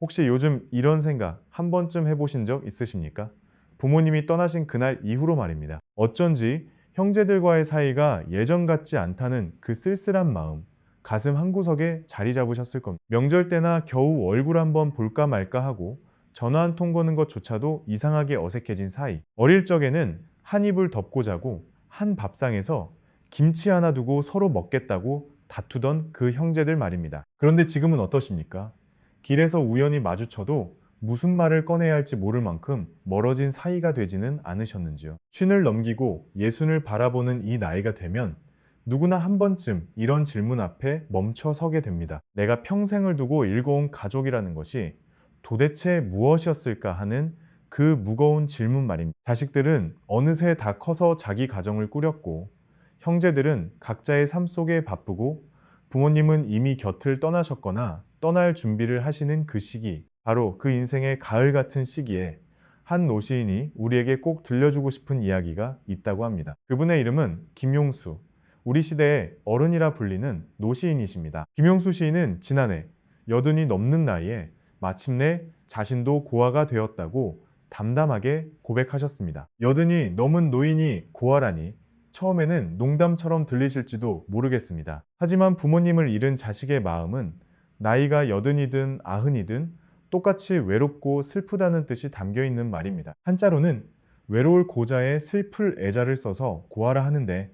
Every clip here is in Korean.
혹시 요즘 이런 생각 한 번쯤 해보신 적 있으십니까? 부모님이 떠나신 그날 이후로 말입니다. 어쩐지 형제들과의 사이가 예전 같지 않다는 그 쓸쓸한 마음, 가슴 한구석에 자리 잡으셨을 겁니다. 명절 때나 겨우 얼굴 한번 볼까 말까 하고 전화 한 통 거는 것조차도 이상하게 어색해진 사이. 어릴 적에는 한 이불 덮고 자고 한 밥상에서 김치 하나 두고 서로 먹겠다고 다투던 그 형제들 말입니다. 그런데 지금은 어떠십니까? 길에서 우연히 마주쳐도 무슨 말을 꺼내야 할지 모를 만큼 멀어진 사이가 되지는 않으셨는지요. 쉰을 넘기고 예순을 바라보는 이 나이가 되면 누구나 한 번쯤 이런 질문 앞에 멈춰 서게 됩니다. 내가 평생을 두고 일궈온 가족이라는 것이 도대체 무엇이었을까 하는 그 무거운 질문 말입니다. 자식들은 어느새 다 커서 자기 가정을 꾸렸고, 형제들은 각자의 삶 속에 바쁘고, 부모님은 이미 곁을 떠나셨거나 떠날 준비를 하시는 그 시기, 바로 그 인생의 가을 같은 시기에 한 노시인이 우리에게 꼭 들려주고 싶은 이야기가 있다고 합니다. 그분의 이름은 김용수, 우리 시대의 어른이라 불리는 노시인이십니다. 김용수 시인은 지난해 80이 넘는 나이에 마침내 자신도 고아가 되었다고 담담하게 고백하셨습니다. 80이 넘은 노인이 고아라니 처음에는 농담처럼 들리실지도 모르겠습니다. 하지만 부모님을 잃은 자식의 마음은 나이가 80이든 90이든 똑같이 외롭고 슬프다는 뜻이 담겨 있는 말입니다. 한자로는 외로울 고자에 슬플 애자를 써서 고아라 하는데,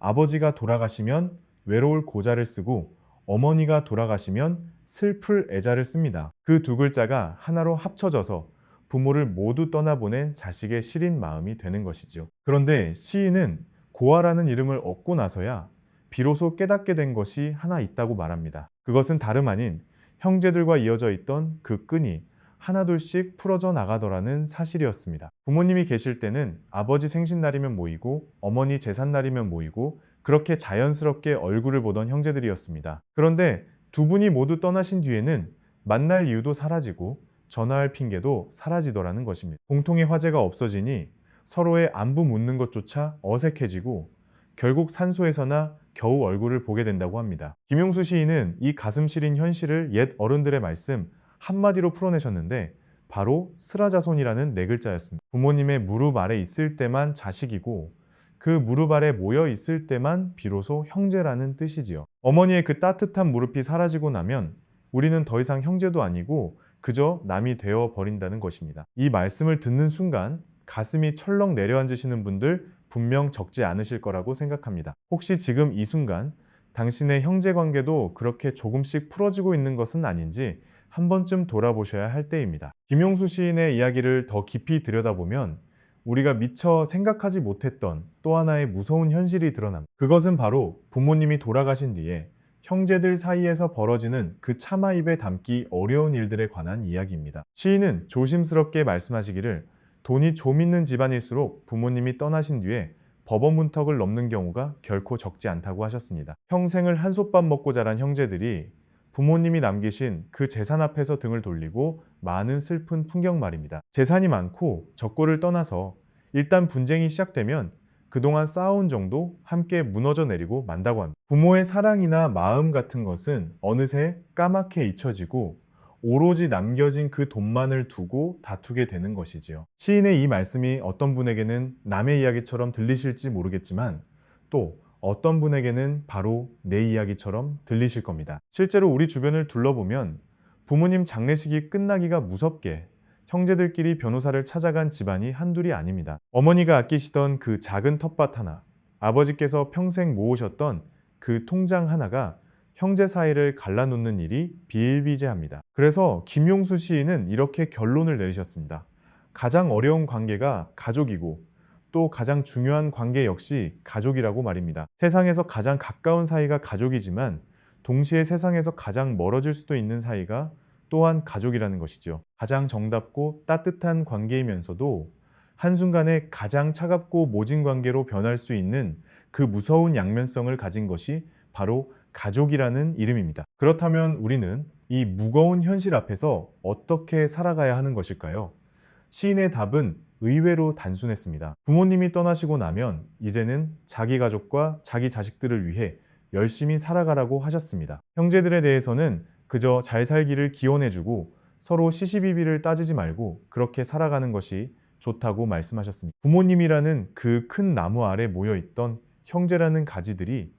아버지가 돌아가시면 외로울 고자를 쓰고 어머니가 돌아가시면 슬플 애자를 씁니다. 그 두 글자가 하나로 합쳐져서 부모를 모두 떠나보낸 자식의 시린 마음이 되는 것이죠. 그런데 시인은 고아라는 이름을 얻고 나서야 비로소 깨닫게 된 것이 하나 있다고 말합니다. 그것은 다름 아닌 형제들과 이어져 있던 그 끈이 하나둘씩 풀어져 나가더라는 사실이었습니다. 부모님이 계실 때는 아버지 생신날이면 모이고 어머니 제삿날이면 모이고 그렇게 자연스럽게 얼굴을 보던 형제들이었습니다. 그런데 두 분이 모두 떠나신 뒤에는 만날 이유도 사라지고 전화할 핑계도 사라지더라는 것입니다. 공통의 화제가 없어지니 서로의 안부 묻는 것조차 어색해지고 결국 산소에서나 겨우 얼굴을 보게 된다고 합니다. 김용수 시인은 이 가슴 시린 현실을 옛 어른들의 말씀 한마디로 풀어내셨는데, 바로 스라자손이라는 네 글자였습니다. 부모님의 무릎 아래 있을 때만 자식이고 그 무릎 아래 모여 있을 때만 비로소 형제라는 뜻이지요. 어머니의 그 따뜻한 무릎이 사라지고 나면 우리는 더 이상 형제도 아니고 그저 남이 되어 버린다는 것입니다. 이 말씀을 듣는 순간 가슴이 철렁 내려앉으시는 분들 분명 적지 않으실 거라고 생각합니다. 혹시 지금 이 순간 당신의 형제 관계도 그렇게 조금씩 풀어지고 있는 것은 아닌지 한 번쯤 돌아보셔야 할 때입니다. 김용수 시인의 이야기를 더 깊이 들여다보면 우리가 미처 생각하지 못했던 또 하나의 무서운 현실이 드러납니다. 그것은 바로 부모님이 돌아가신 뒤에 형제들 사이에서 벌어지는 그 차마 입에 담기 어려운 일들에 관한 이야기입니다. 시인은 조심스럽게 말씀하시기를, 돈이 좀 있는 집안일수록 부모님이 떠나신 뒤에 법원 문턱을 넘는 경우가 결코 적지 않다고 하셨습니다. 평생을 한솥밥 먹고 자란 형제들이 부모님이 남기신 그 재산 앞에서 등을 돌리고 많은 슬픈 풍경 말입니다. 재산이 많고 적고를 떠나서 일단 분쟁이 시작되면 그동안 쌓아온 정도 함께 무너져 내리고 만다고 합니다. 부모의 사랑이나 마음 같은 것은 어느새 까맣게 잊혀지고 오로지 남겨진 그 돈만을 두고 다투게 되는 것이지요. 시인의 이 말씀이 어떤 분에게는 남의 이야기처럼 들리실지 모르겠지만 또 어떤 분에게는 바로 내 이야기처럼 들리실 겁니다. 실제로 우리 주변을 둘러보면 부모님 장례식이 끝나기가 무섭게 형제들끼리 변호사를 찾아간 집안이 한둘이 아닙니다. 어머니가 아끼시던 그 작은 텃밭 하나, 아버지께서 평생 모으셨던 그 통장 하나가 형제 사이를 갈라놓는 일이 비일비재합니다. 그래서 김용수 시인은 이렇게 결론을 내리셨습니다. 가장 어려운 관계가 가족이고 또 가장 중요한 관계 역시 가족이라고 말입니다. 세상에서 가장 가까운 사이가 가족이지만 동시에 세상에서 가장 멀어질 수도 있는 사이가 또한 가족이라는 것이죠. 가장 정답고 따뜻한 관계이면서도 한순간에 가장 차갑고 모진 관계로 변할 수 있는 그 무서운 양면성을 가진 것이 바로 가족이라는 이름입니다. 그렇다면 우리는 이 무거운 현실 앞에서 어떻게 살아가야 하는 것일까요? 시인의 답은 의외로 단순했습니다. 부모님이 떠나시고 나면 이제는 자기 가족과 자기 자식들을 위해 열심히 살아가라고 하셨습니다. 형제들에 대해서는 그저 잘 살기를 기원해주고 서로 시시비비를 따지지 말고 그렇게 살아가는 것이 좋다고 말씀하셨습니다. 부모님이라는 그 큰 나무 아래 모여 있던 형제라는 가지들이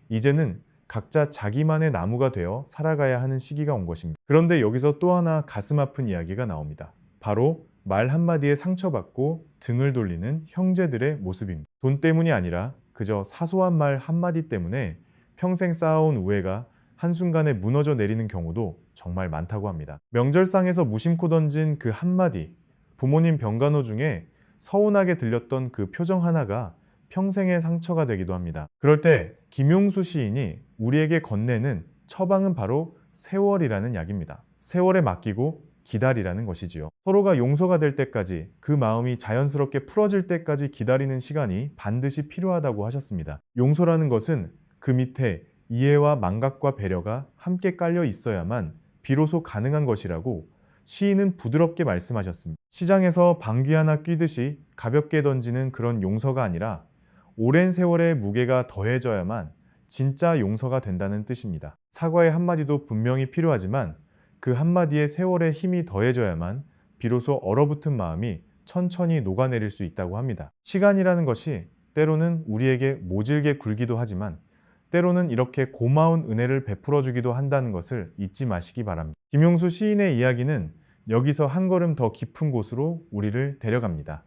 이제는 각자 자기만의 나무가 되어 살아가야 하는 시기가 온 것입니다. 그런데 여기서 또 하나 가슴 아픈 이야기가 나옵니다. 바로 말 한마디에 상처받고 등을 돌리는 형제들의 모습입니다. 돈 때문이 아니라 그저 사소한 말 한마디 때문에 평생 쌓아온 우애가 한순간에 무너져 내리는 경우도 정말 많다고 합니다. 명절상에서 무심코 던진 그 한마디, 부모님 병간호 중에 서운하게 들렸던 그 표정 하나가 평생의 상처가 되기도 합니다. 그럴 때 김용수 시인이 우리에게 건네는 처방은 바로 세월이라는 약입니다. 세월에 맡기고 기다리라는 것이지요. 서로가 용서가 될 때까지, 그 마음이 자연스럽게 풀어질 때까지 기다리는 시간이 반드시 필요하다고 하셨습니다. 용서라는 것은 그 밑에 이해와 망각과 배려가 함께 깔려 있어야만 비로소 가능한 것이라고 시인은 부드럽게 말씀하셨습니다. 시장에서 방귀 하나 뀌듯이 가볍게 던지는 그런 용서가 아니라 오랜 세월의 무게가 더해져야만 진짜 용서가 된다는 뜻입니다. 사과의 한마디도 분명히 필요하지만 그 한마디에 세월의 힘이 더해져야만 비로소 얼어붙은 마음이 천천히 녹아내릴 수 있다고 합니다. 시간이라는 것이 때로는 우리에게 모질게 굴기도 하지만 때로는 이렇게 고마운 은혜를 베풀어 주기도 한다는 것을 잊지 마시기 바랍니다. 김용수 시인의 이야기는 여기서 한 걸음 더 깊은 곳으로 우리를 데려갑니다.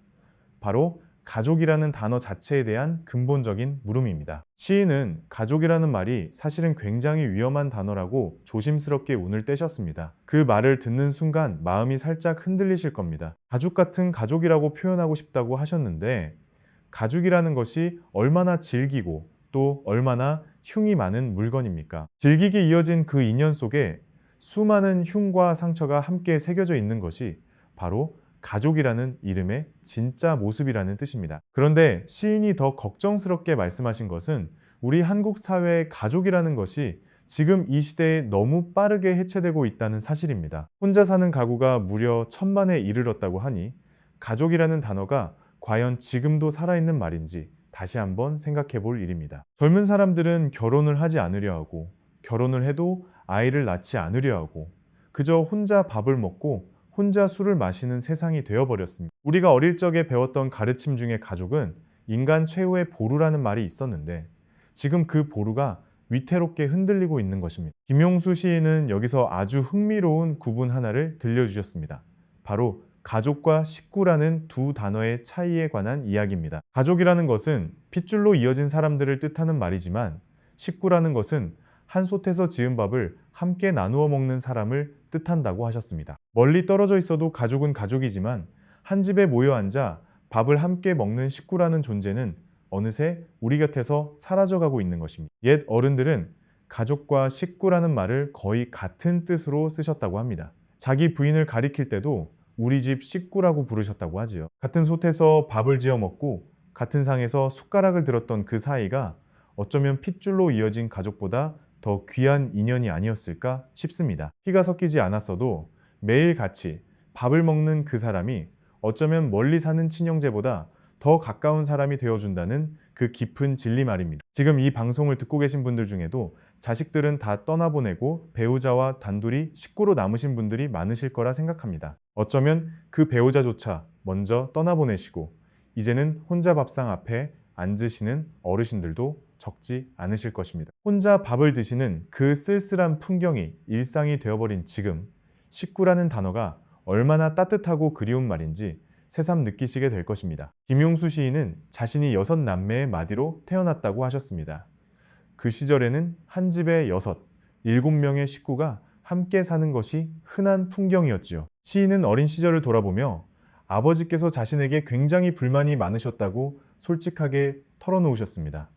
바로 가족이라는 단어 자체에 대한 근본적인 물음입니다. 시인은 가족이라는 말이 사실은 굉장히 위험한 단어라고 조심스럽게 운을 떼셨습니다. 그 말을 듣는 순간 마음이 살짝 흔들리실 겁니다. 가죽 같은 가족이라고 표현하고 싶다고 하셨는데, 가죽이라는 것이 얼마나 질기고 또 얼마나 흉이 많은 물건입니까? 질기게 이어진 그 인연 속에 수많은 흉과 상처가 함께 새겨져 있는 것이 바로 가족이라는 이름의 진짜 모습이라는 뜻입니다. 그런데 시인이 더 걱정스럽게 말씀하신 것은 우리 한국 사회의 가족이라는 것이 지금 이 시대에 너무 빠르게 해체되고 있다는 사실입니다. 혼자 사는 가구가 무려 1000만에 이르렀다고 하니 가족이라는 단어가 과연 지금도 살아있는 말인지 다시 한번 생각해 볼 일입니다. 젊은 사람들은 결혼을 하지 않으려 하고, 결혼을 해도 아이를 낳지 않으려 하고, 그저 혼자 밥을 먹고 혼자 술을 마시는 세상이 되어버렸습니다. 우리가 어릴 적에 배웠던 가르침 중에 가족은 인간 최후의 보루라는 말이 있었는데, 지금 그 보루가 위태롭게 흔들리고 있는 것입니다. 김용수 시인은 여기서 아주 흥미로운 구분 하나를 들려주셨습니다. 바로 가족과 식구라는 두 단어의 차이에 관한 이야기입니다. 가족이라는 것은 핏줄로 이어진 사람들을 뜻하는 말이지만, 식구라는 것은 한 솥에서 지은 밥을 함께 나누어 먹는 사람을 뜻한다고 하셨습니다. 멀리 떨어져 있어도 가족은 가족이지만 한 집에 모여 앉아 밥을 함께 먹는 식구라는 존재는 어느새 우리 곁에서 사라져가고 있는 것입니다. 옛 어른들은 가족과 식구라는 말을 거의 같은 뜻으로 쓰셨다고 합니다. 자기 부인을 가리킬 때도 우리 집 식구라고 부르셨다고 하지요. 같은 솥에서 밥을 지어 먹고 같은 상에서 숟가락을 들었던 그 사이가 어쩌면 핏줄로 이어진 가족보다 더 귀한 인연이 아니었을까 싶습니다. 피가 섞이지 않았어도 매일 같이 밥을 먹는 그 사람이 어쩌면 멀리 사는 친형제보다 더 가까운 사람이 되어준다는 그 깊은 진리 말입니다. 지금 이 방송을 듣고 계신 분들 중에도 자식들은 다 떠나보내고 배우자와 단둘이 식구로 남으신 분들이 많으실 거라 생각합니다. 어쩌면 그 배우자조차 먼저 떠나보내시고 이제는 혼자 밥상 앞에 앉으시는 어르신들도 적지 않으실 것입니다. 혼자 밥을 드시는 그 쓸쓸한 풍경이 일상이 되어버린 지금, 식구라는 단어가 얼마나 따뜻하고 그리운 말인지 새삼 느끼시게 될 것입니다. 김용수 시인은 자신이 6남매의 마디로 태어났다고 하셨습니다. 그 시절에는 한 집에 6, 7명의 식구가 함께 사는 것이 흔한 풍경이었지요. 시인은 어린 시절을 돌아보며 아버지께서 자신에게 굉장히 불만이 많으셨다고 솔직하게 털어놓으셨습니다.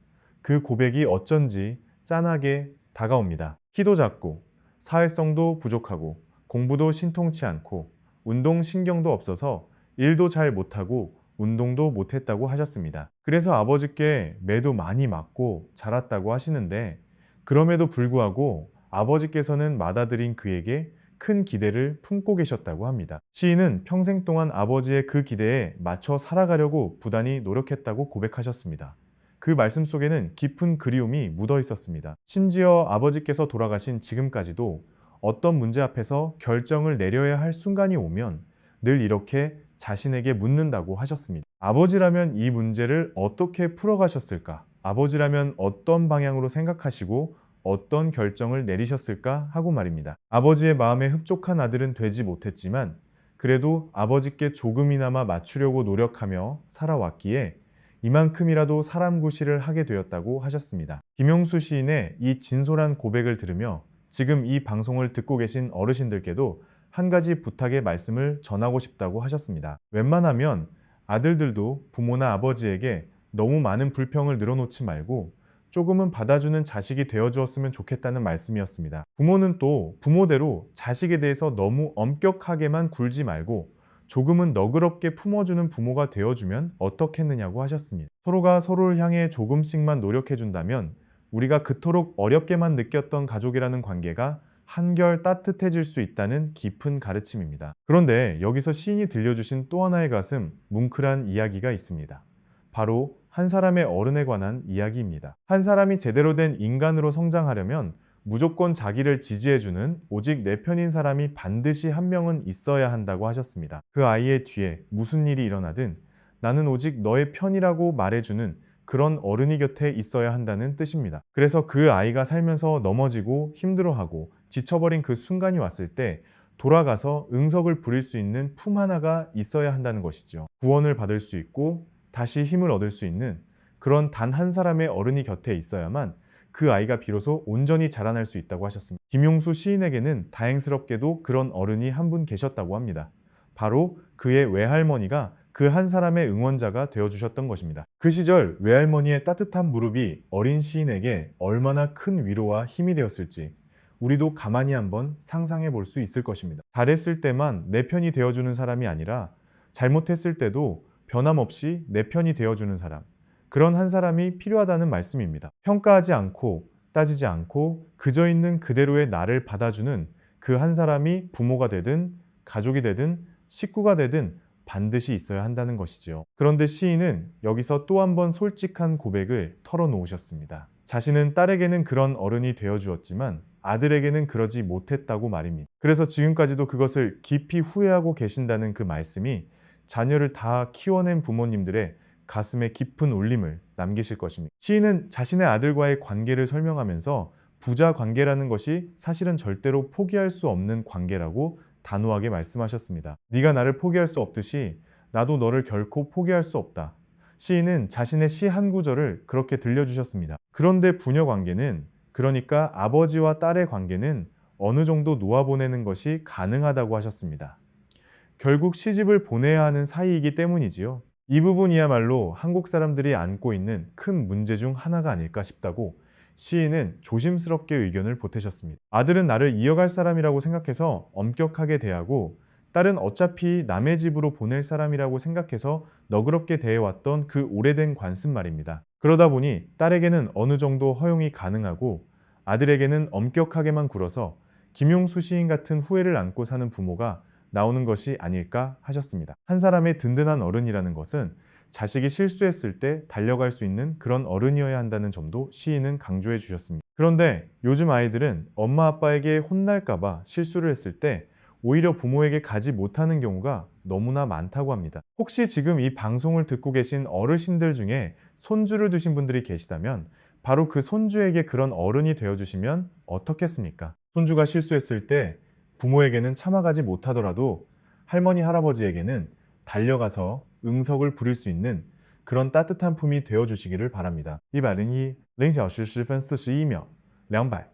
그 고백이 어쩐지 짠하게 다가옵니다. 키도 작고 사회성도 부족하고 공부도 신통치 않고 운동신경도 없어서 일도 잘 못하고 운동도 못했다고 하셨습니다. 그래서 아버지께 매도 많이 맞고 자랐다고 하시는데, 그럼에도 불구하고 아버지께서는 맏아들인 그에게 큰 기대를 품고 계셨다고 합니다. 시인은 평생 동안 아버지의 그 기대에 맞춰 살아가려고 부단히 노력했다고 고백하셨습니다. 그 말씀 속에는 깊은 그리움이 묻어 있었습니다. 심지어 아버지께서 돌아가신 지금까지도 어떤 문제 앞에서 결정을 내려야 할 순간이 오면 늘 이렇게 자신에게 묻는다고 하셨습니다. 아버지라면 이 문제를 어떻게 풀어가셨을까? 아버지라면 어떤 방향으로 생각하시고 어떤 결정을 내리셨을까 하고 말입니다. 아버지의 마음에 흡족한 아들은 되지 못했지만 그래도 아버지께 조금이나마 맞추려고 노력하며 살아왔기에 이만큼이라도 사람 구실을 하게 되었다고 하셨습니다. 김용수 시인의 이 진솔한 고백을 들으며 지금 이 방송을 듣고 계신 어르신들께도 한 가지 부탁의 말씀을 전하고 싶다고 하셨습니다. 웬만하면 아들들도 부모나 아버지에게 너무 많은 불평을 늘어놓지 말고 조금은 받아주는 자식이 되어주었으면 좋겠다는 말씀이었습니다. 부모는 또 부모대로 자식에 대해서 너무 엄격하게만 굴지 말고 조금은 너그럽게 품어주는 부모가 되어주면 어떻겠느냐고 하셨습니다. 서로가 서로를 향해 조금씩만 노력해준다면 우리가 그토록 어렵게만 느꼈던 가족이라는 관계가 한결 따뜻해질 수 있다는 깊은 가르침입니다. 그런데 여기서 시인이 들려주신 또 하나의 가슴 뭉클한 이야기가 있습니다. 바로 한 사람의 어른에 관한 이야기입니다. 한 사람이 제대로 된 인간으로 성장하려면 무조건 자기를 지지해주는 오직 내 편인 사람이 반드시 한 명은 있어야 한다고 하셨습니다. 그 아이의 뒤에 무슨 일이 일어나든 나는 오직 너의 편이라고 말해주는 그런 어른이 곁에 있어야 한다는 뜻입니다. 그래서 그 아이가 살면서 넘어지고 힘들어하고 지쳐버린 그 순간이 왔을 때 돌아가서 응석을 부릴 수 있는 품 하나가 있어야 한다는 것이죠. 구원을 받을 수 있고 다시 힘을 얻을 수 있는 그런 단 한 사람의 어른이 곁에 있어야만 그 아이가 비로소 온전히 자라날 수 있다고 하셨습니다. 김용수 시인에게는 다행스럽게도 그런 어른이 한 분 계셨다고 합니다. 바로 그의 외할머니가 그 한 사람의 응원자가 되어주셨던 것입니다. 그 시절 외할머니의 따뜻한 무릎이 어린 시인에게 얼마나 큰 위로와 힘이 되었을지 우리도 가만히 한번 상상해 볼 수 있을 것입니다. 잘했을 때만 내 편이 되어주는 사람이 아니라 잘못했을 때도 변함없이 내 편이 되어주는 사람, 그런 한 사람이 필요하다는 말씀입니다. 평가하지 않고 따지지 않고 그저 있는 그대로의 나를 받아주는 그 한 사람이 부모가 되든 가족이 되든 식구가 되든 반드시 있어야 한다는 것이지요. 그런데 시인은 여기서 또 한 번 솔직한 고백을 털어놓으셨습니다. 자신은 딸에게는 그런 어른이 되어주었지만 아들에게는 그러지 못했다고 말입니다. 그래서 지금까지도 그것을 깊이 후회하고 계신다는 그 말씀이 자녀를 다 키워낸 부모님들의 가슴에 깊은 울림을 남기실 것입니다. 시인은 자신의 아들과의 관계를 설명하면서 부자 관계라는 것이 사실은 절대로 포기할 수 없는 관계라고 단호하게 말씀하셨습니다. 네가 나를 포기할 수 없듯이 나도 너를 결코 포기할 수 없다. 시인은 자신의 시 한 구절을 그렇게 들려주셨습니다. 그런데 부녀 관계는, 그러니까 아버지와 딸의 관계는 어느 정도 놓아보내는 것이 가능하다고 하셨습니다. 결국 시집을 보내야 하는 사이이기 때문이지요. 이 부분이야말로 한국 사람들이 안고 있는 큰 문제 중 하나가 아닐까 싶다고 시인은 조심스럽게 의견을 보태셨습니다. 아들은 나를 이어갈 사람이라고 생각해서 엄격하게 대하고 딸은 어차피 남의 집으로 보낼 사람이라고 생각해서 너그럽게 대해왔던 그 오래된 관습 말입니다. 그러다 보니 딸에게는 어느 정도 허용이 가능하고 아들에게는 엄격하게만 굴어서 김용수 시인 같은 후회를 안고 사는 부모가 나오는 것이 아닐까 하셨습니다. 한 사람의 든든한 어른이라는 것은 자식이 실수했을 때 달려갈 수 있는 그런 어른이어야 한다는 점도 시인은 강조해 주셨습니다. 그런데 요즘 아이들은 엄마 아빠에게 혼날까봐 실수를 했을 때 오히려 부모에게 가지 못하는 경우가 너무나 많다고 합니다. 혹시 지금 이 방송을 듣고 계신 어르신들 중에 손주를 두신 분들이 계시다면 바로 그 손주에게 그런 어른이 되어주시면 어떻겠습니까? 손주가 실수했을 때 부모에게는 참아가지 못하더라도 할머니, 할아버지에게는 달려가서 응석을 부릴 수 있는 그런 따뜻한 품이 되어주시기를 바랍니다. 102 0小时 10分41秒 200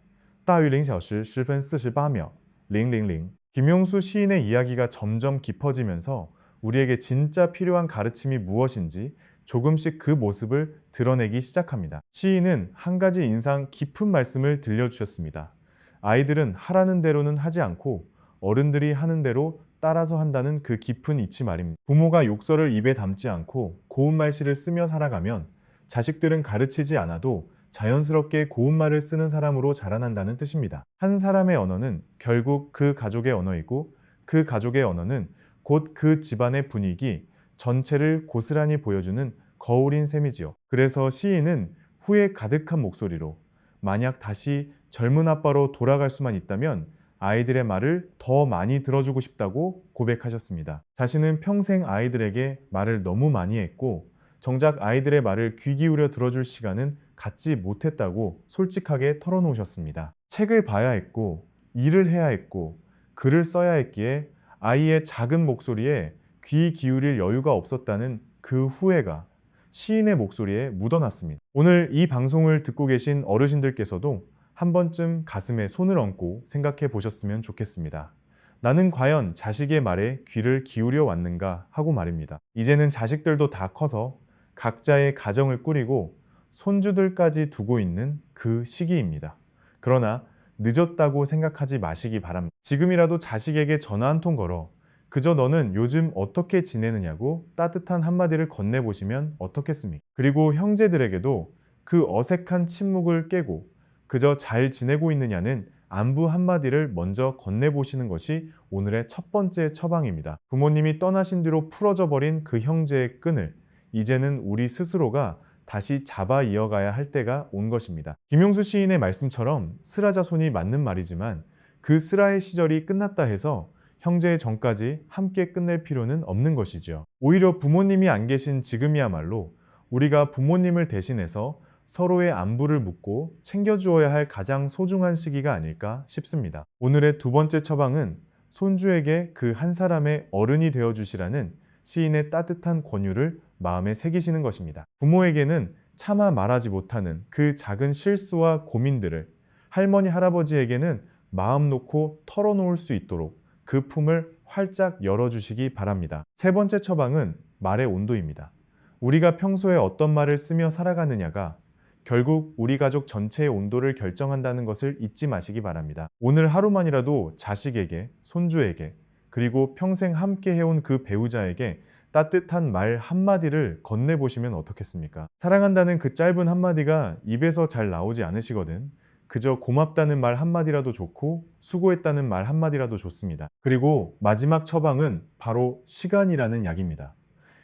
大于 0小时 10分48秒 000 김용수 시인의 이야기가 점점 깊어지면서 우리에게 진짜 필요한 가르침이 무엇인지 조금씩 그 모습을 드러내기 시작합니다. 시인은 한 가지 인상 깊은 말씀을 들려주셨습니다. 아이들은 하라는 대로는 하지 않고 어른들이 하는 대로 따라서 한다는 그 깊은 이치 말입니다. 부모가 욕설을 입에 담지 않고 고운 말씨를 쓰며 살아가면 자식들은 가르치지 않아도 자연스럽게 고운 말을 쓰는 사람으로 자라난다는 뜻입니다. 한 사람의 언어는 결국 그 가족의 언어이고 그 가족의 언어는 곧 그 집안의 분위기 전체를 고스란히 보여주는 거울인 셈이지요. 그래서 시인은 후회 가득한 목소리로 만약 다시 젊은 아빠로 돌아갈 수만 있다면 아이들의 말을 더 많이 들어주고 싶다고 고백하셨습니다. 자신은 평생 아이들에게 말을 너무 많이 했고 정작 아이들의 말을 귀 기울여 들어줄 시간은 갖지 못했다고 솔직하게 털어놓으셨습니다. 책을 봐야 했고 일을 해야 했고 글을 써야 했기에 아이의 작은 목소리에 귀 기울일 여유가 없었다는 그 후회가 시인의 목소리에 묻어났습니다. 오늘 이 방송을 듣고 계신 어르신들께서도 한 번쯤 가슴에 손을 얹고 생각해 보셨으면 좋겠습니다. 나는 과연 자식의 말에 귀를 기울여 왔는가 하고 말입니다. 이제는 자식들도 다 커서 각자의 가정을 꾸리고 손주들까지 두고 있는 그 시기입니다. 그러나 늦었다고 생각하지 마시기 바랍니다. 지금이라도 자식에게 전화 한 통 걸어 그저 너는 요즘 어떻게 지내느냐고 따뜻한 한마디를 건네보시면 어떻겠습니까? 그리고 형제들에게도 그 어색한 침묵을 깨고 그저 잘 지내고 있느냐는 안부 한마디를 먼저 건네보시는 것이 오늘의 첫 번째 처방입니다. 부모님이 떠나신 뒤로 풀어져 버린 그 형제의 끈을 이제는 우리 스스로가 다시 잡아 이어가야 할 때가 온 것입니다. 김용수 시인의 말씀처럼 슬아자손이 맞는 말이지만 그 슬아의 시절이 끝났다 해서 형제의 정까지 함께 끝낼 필요는 없는 것이죠. 오히려 부모님이 안 계신 지금이야말로 우리가 부모님을 대신해서 서로의 안부를 묻고 챙겨주어야 할 가장 소중한 시기가 아닐까 싶습니다. 오늘의 두 번째 처방은 손주에게 그 한 사람의 어른이 되어주시라는 시인의 따뜻한 권유를 마음에 새기시는 것입니다. 부모에게는 차마 말하지 못하는 그 작은 실수와 고민들을 할머니, 할아버지에게는 마음 놓고 털어놓을 수 있도록 그 품을 활짝 열어주시기 바랍니다. 세 번째 처방은 말의 온도입니다. 우리가 평소에 어떤 말을 쓰며 살아가느냐가 결국 우리 가족 전체의 온도를 결정한다는 것을 잊지 마시기 바랍니다. 오늘 하루만이라도 자식에게, 손주에게, 그리고 평생 함께 해온 그 배우자에게 따뜻한 말 한마디를 건네보시면 어떻겠습니까? 사랑한다는 그 짧은 한마디가 입에서 잘 나오지 않으시거든. 그저 고맙다는 말 한마디라도 좋고 수고했다는 말 한마디라도 좋습니다. 그리고 마지막 처방은 바로 시간이라는 약입니다.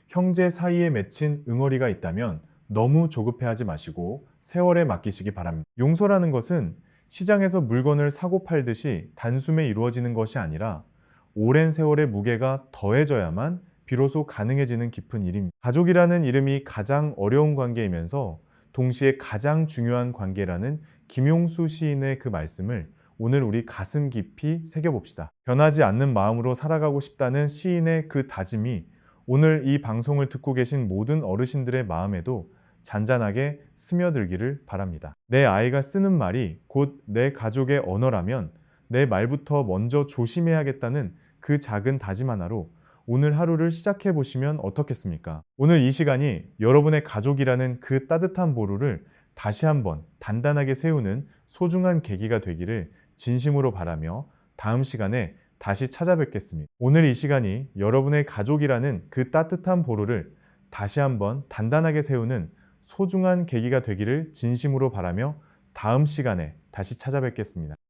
형제 사이에 맺힌 응어리가 있다면 너무 조급해하지 마시고 세월에 맡기시기 바랍니다. 용서라는 것은 시장에서 물건을 사고 팔듯이 단숨에 이루어지는 것이 아니라 오랜 세월의 무게가 더해져야만 비로소 가능해지는 깊은 일입니다. 가족이라는 이름이 가장 어려운 관계이면서 동시에 가장 중요한 관계라는 김용수 시인의 그 말씀을 오늘 우리 가슴 깊이 새겨봅시다. 변하지 않는 마음으로 살아가고 싶다는 시인의 그 다짐이 오늘 이 방송을 듣고 계신 모든 어르신들의 마음에도 잔잔하게 스며들기를 바랍니다. 내 아이가 쓰는 말이 곧 내 가족의 언어라면 내 말부터 먼저 조심해야겠다는 그 작은 다짐 하나로 오늘 하루를 시작해 보시면 어떻겠습니까? 오늘 이 시간이 여러분의 가족이라는 그 따뜻한 보루를 다시 한번 단단하게 세우는 소중한 계기가 되기를 진심으로 바라며 다음 시간에 다시 찾아뵙겠습니다. 오늘 이 시간이 여러분의 가족이라는 그 따뜻한 보루를 다시 한번 단단하게 세우는 소중한 계기가 되기를 진심으로 바라며 다음 시간에 다시 찾아뵙겠습니다.